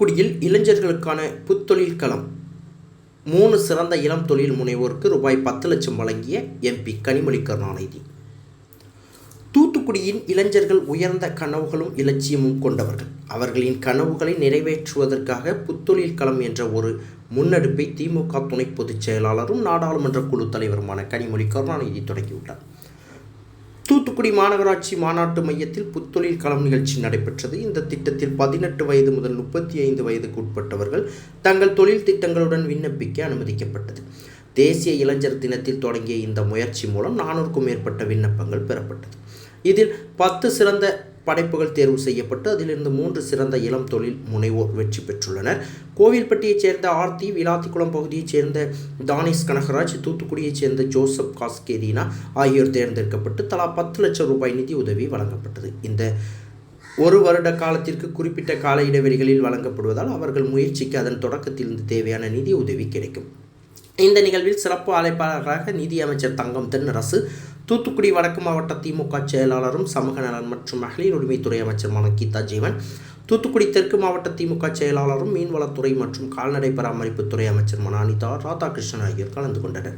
தூத்துக்குடியில் இளைஞர்களுக்கான புத்தொழில் களம் 3 சிறந்த இளம் தொழில் முனைவோருக்கு ரூபாய் 10 லட்சம் வழங்கிய எம்பி கனிமொழி கருணாநிதி. தூத்துக்குடியின் இளைஞர்கள் உயர்ந்த கனவுகளும் இலட்சியமும் கொண்டவர்கள். அவர்களின் கனவுகளை நிறைவேற்றுவதற்காக புத்தொழில் களம் என்ற ஒரு முன்னெடுப்பை திமுக துணை பொதுச் செயலாளரும் நாடாளுமன்ற குழு தலைவருமான கனிமொழி கருணாநிதி தொடங்கியுள்ளார். தூத்துக்குடி மாநகராட்சி மாநாட்டு மையத்தில் புத்தொழில் களம் நிகழ்ச்சி நடைபெற்றது. இந்த திட்டத்தில் 18 வயது முதல் 35 வயதுக்கு உட்பட்டவர்கள் தங்கள் தொழில் திட்டங்களுடன் விண்ணப்பிக்க அனுமதிக்கப்பட்டது. தேசிய இளைஞர் தினத்தில் தொடங்கிய இந்த முயற்சி மூலம் 400க்கும் மேற்பட்ட விண்ணப்பங்கள் பெறப்பட்டது. இதில் 10 சிறந்த படைப்புகள் தேர்வு செய்யப்பட்டு அதிலிருந்து 3 சிறந்த இளம் தொழில் முனைவோர் வெற்றி பெற்றுள்ளனர். கோவில்பட்டியைச் சேர்ந்த ஆர்த்தி, விளாத்திக்குளம் பகுதியைச் சேர்ந்த தானிஷ் கனகராஜ், தூத்துக்குடியைச் சேர்ந்த ஜோசப் காஸ்கேதீனா ஆகியோர் தேர்ந்தெடுக்கப்பட்டு தலா 10 லட்சம் ரூபாய் நிதி உதவி வழங்கப்பட்டது. இந்த 1 வருட காலத்திற்கு குறிப்பிட்ட கால இடைவெளிகளில் வழங்கப்படுவதால் அவர்கள் முயற்சிக்கு அதன் தொடக்கத்திலிருந்து தேவையான நிதி உதவி கிடைக்கும். இந்த நிகழ்வில் சிறப்பு அழைப்பாளராக நிதி அமைச்சர் தங்கம் தென்னரசு, தூத்துக்குடி வடக்கு மாவட்ட திமுக செயலாளரும் சமூக நலன் மற்றும் மகளிர் உரிமைத்துறை அமைச்சருமான கீதா ஜீவன், தூத்துக்குடி தெற்கு மாவட்ட திமுக செயலாளரும் மீன்வளத்துறை மற்றும் கால்நடை பராமரிப்புத்துறை அமைச்சருமான அனிதா ராதாகிருஷ்ணன் ஆகியோர் கலந்து கொண்டனர்.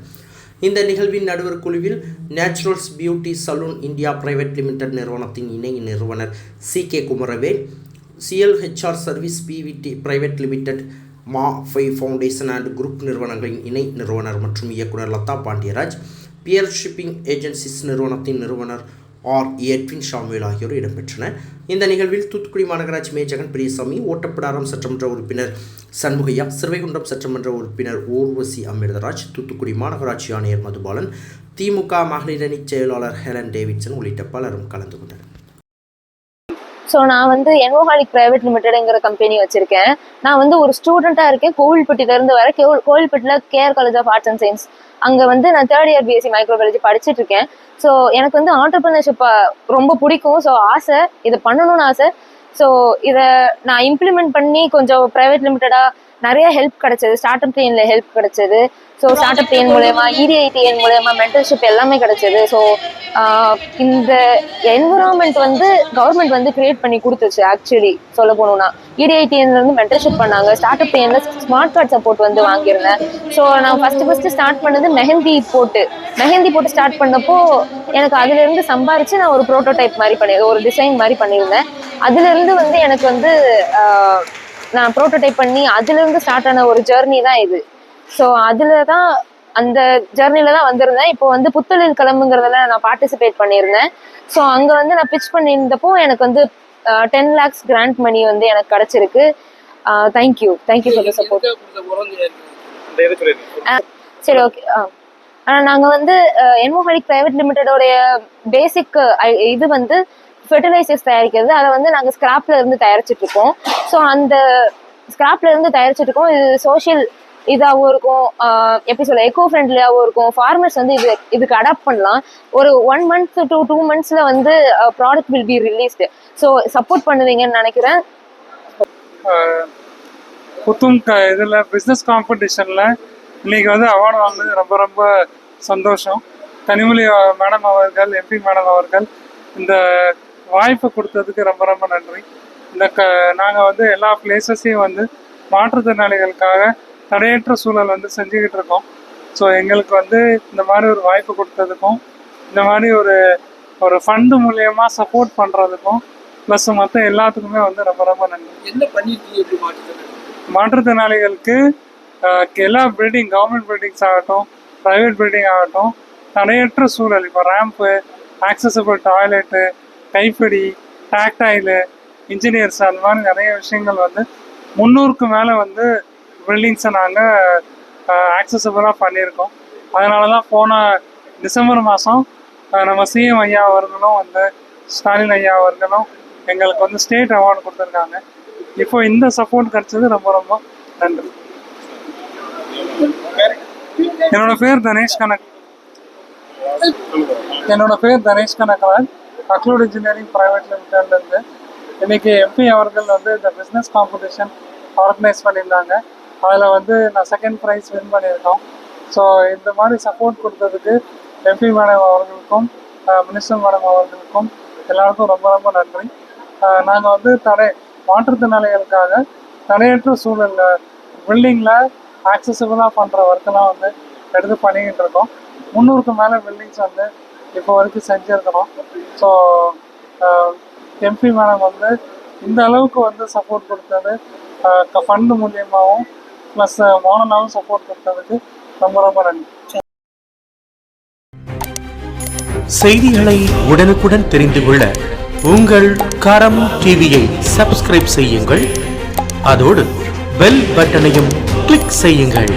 இந்த நிகழ்வின் நடுவர் குழுவில் Naturals Beauty Salon India Private Limited நிறுவனத்தின் இணை நிறுவனர் CK Kumaravel, CLHR service PVT private limited, மா5 ஃபவுண்டேஷன் அண்ட் குரூப் நிறுவனங்களின் இணை நிறுவனர் மற்றும் இயக்குனர் Latha Pandiyaraj, Pier Shipping Agencies நிறுவனத்தின் நிறுவனர் எட்வின் ஷாமுவேல் ஆகியோர் இடம்பெற்றனர். இந்த நிகழ்வில் தூத்துக்குடி மாநகராட்சி மேஜகன் பிரியசாமி, ஓட்டப்பிடாரம் சட்டமன்ற உறுப்பினர் சண்முகையா, சிறுவைகுண்டம் சட்டமன்ற உறுப்பினர் ஊர்வசி அமிர்தராஜ், தூத்துக்குடி மாநகராட்சி ஆணையர் மதுபாலன், திமுக மகளிரணி செயலாளர் ஹெலன் டேவிட்சன் உள்ளிட்ட பலரும் கலந்து கொண்டனர். ஸோ நான் என்வோஹாலிக் பிரைவேட் லிமிடெட்ங்கிற கம்பெனி வச்சிருக்கேன். நான் ஒரு ஸ்டூடெண்ட்டாக இருக்கேன். கோவில்பட்டியிலேருந்து வர கோவில்பட்டியில் KR college of arts and science அங்கே நான் 3rd இயர் BSc மைக்ரோபயாலஜி படிச்சுட்டு இருக்கேன். ஸோ எனக்கு ஆண்டர்பிரினர்ஷிப் ரொம்ப பிடிக்கும். ஸோ ஆசை, இதை பண்ணணும்னு ஆசை. ஸோ இதை நான் இம்ப்ளிமெண்ட் பண்ணி கொஞ்சம் ப்ரைவேட் லிமிட்டடாக நிறைய ஹெல்ப் கிடைச்சது. ஸ்டார்ட் அப் ட்ரெயினில் ஹெல்ப் கிடைச்சது. ஸோ ஸ்டார்ட் அப் ட்ரெயின் மூலயமா, EDITN மூலயமா மென்டர்ஷிப் எல்லாமே கிடைச்சது. ஸோ இந்த என்விரான்மெண்ட் கவர்மெண்ட் கிரியேட் பண்ணி கொடுத்துச்சு. ஆக்சுவலி சொல்ல போகணும்னா EDITN மென்டர்ஷிப் பண்ணாங்க. ஸ்டார்ட் அப் ட்ரெயினில் ஸ்மார்ட் கார்ட் சப்போர்ட் வாங்கியிருந்தேன். ஸோ நான் ஃபஸ்ட்டு ஸ்டார்ட் பண்ணது மெஹந்தி போட்டு ஸ்டார்ட் பண்ணப்போ எனக்கு அதுலேருந்து சம்பாரிச்சு நான் ஒரு ப்ரோட்டோடைப் மாதிரி பண்ணியிருந்தேன், ஒரு டிசைன் மாதிரி பண்ணியிருந்தேன். அதுலேருந்து எனக்கு நான் ப்ரோட்டோடைப் பண்ணி அதுலேருந்து ஸ்டார்ட் ஆன ஒரு ஜேர்னி தான் இது. ஸோ அந்த ஜேர்னியில் தான் வந்திருந்தேன். இப்போ புத்தொழில் களம்ங்கிறதுல நான் பார்ட்டிசிபேட் பண்ணியிருந்தேன். ஸோ அங்கே நான் பிச் பண்ணியிருந்தப்போ எனக்கு 10 lakhs கிராண்ட் மணி எனக்கு கிடச்சிருக்கு. Thank you for the support. சரி, ஓகே. நாங்கள் என்வோஹாலிக் பிரைவேட் லிமிடெடோடைய பேசிக் இது ஃபெர்டிலைசர்ஸ் தயாரிக்கிறது. அதை நாங்கள் ஸ்கிராப்ல இருந்து தயாரிச்சுட்டு இருக்கோம். ஸோ அந்த ஸ்கிராப்ல இருந்து தயாரிச்சுட்டு இருக்கோம். இது சோஷியல் இதாகவும் இருக்கும், எப்படி சொல்ல, எக்கோ ஃப்ரெண்ட்லியாகவும் இருக்கும். ஃபார்மர்ஸ் இதுக்கு அடாப்ட் பண்ணலாம். ஒரு 1 month to 2 monthsல product will be released. So support பண்ணுவீங்கன்னு நினைக்கிறேன். புத்தும் இதில் பிஸ்னஸ் காம்படிஷனில் இன்னைக்கு அவார்டு வாங்கினது ரொம்ப ரொம்ப சந்தோஷம். கனிமொழி மேடம் அவர்கள், MP மேடம் அவர்கள் இந்த வாய்ப்பை கொடுத்ததுக்கு ரொம்ப ரொம்ப நன்றி. நாங்கள் எல்லா பிளேசஸையும் மாற்றுத்திறனாளிகளுக்காக தடையற்ற சூழல் செஞ்சுக்கிட்டு இருக்கோம். ஸோ எங்களுக்கு இந்த மாதிரி ஒரு வாய்ப்பு கொடுத்ததுக்கும், இந்த மாதிரி ஒரு ஃபண்டு மூலியமாக சப்போர்ட் பண்ணுறதுக்கும், ப்ளஸ் மற்ற எல்லாத்துக்குமே ரொம்ப ரொம்ப நன்றி. என்ன பண்ணிட்டு மாற்றுத்திறனாளிகளுக்கு எல்லா பில்டிங், கவர்மெண்ட் பில்டிங்ஸ் ஆகட்டும், ப்ரைவேட் பில்டிங் ஆகட்டும், தடையற்ற சூழல், இப்போ ரேம்ப்பு, ஆக்சசபிள் டாய்லெட்டு, கைப்பிடி, டாக்டைலு, இன்ஜினியர்ஸ், அந்த மாதிரி நிறைய விஷயங்கள் 300க்கு மேலே பில்டிங்ஸை நாங்கள் ஆக்சசபிளாக பண்ணியிருக்கோம். அதனால தான் போன டிசம்பர் மாதம் நம்ம CM ஐயா அவர்களும் ஸ்டாலின் ஐயா அவர்களும் எங்களுக்கு ஸ்டேட் அவார்டு கொடுத்துருக்காங்க. இப்போ இந்த சப்போர்ட் கிடைச்சது ரொம்ப ரொம்ப நன்றி. என்னோட பேர் தனேஷ் கனகராஜ், அக்லூட் இன்ஜினியரிங் பிரைவேட் லிமிடெட்லேருந்து. இன்னைக்கு MP அவர்கள் இந்த பிஸ்னஸ் காம்படிஷன் ஆர்கனைஸ் பண்ணியிருந்தாங்க. அதில் நான் 2nd ப்ரைஸ் வின் பண்ணியிருக்கோம். ஸோ இந்த மாதிரி சப்போர்ட் கொடுத்ததுக்கு MP மேடம் அவர்களுக்கும், மினிஸ்டர் மேடம் அவர்களுக்கும் எல்லாருக்கும் ரொம்ப ரொம்ப நன்றி. நாங்கள் மாற்றுத்திறனாளிகளுக்காக தடையற்ற சூழலில் பில்டிங்கில் ஆக்சசபிளாக பண்ணுற ஒர்க்கெல்லாம் வந்து எடுத்து பண்ணிக்கிட்டு இருக்கோம். 300க்கு மேலே பில்டிங்ஸ் வந்து இப்போ வரைக்கும் செஞ்சுருக்கிறோம். ஸோ எம்பி மேடம் வந்து இந்த அளவுக்கு வந்து சப்போர்ட் கொடுத்தது ஃபண்டு மூலியமாகவும் ப்ளஸ் மோனனாவும் சப்போர்ட் கொடுத்ததுக்கு ரொம்ப ரொம்ப நன்றி. செய்திகளை உடனுக்குடன் தெரிந்து கொள்ள உங்கள் கரம் டிவியை சப்ஸ்கிரைப் செய்யுங்கள். அதோடு பெல் பட்டனையும் கிளிக் செய்யுங்கள்.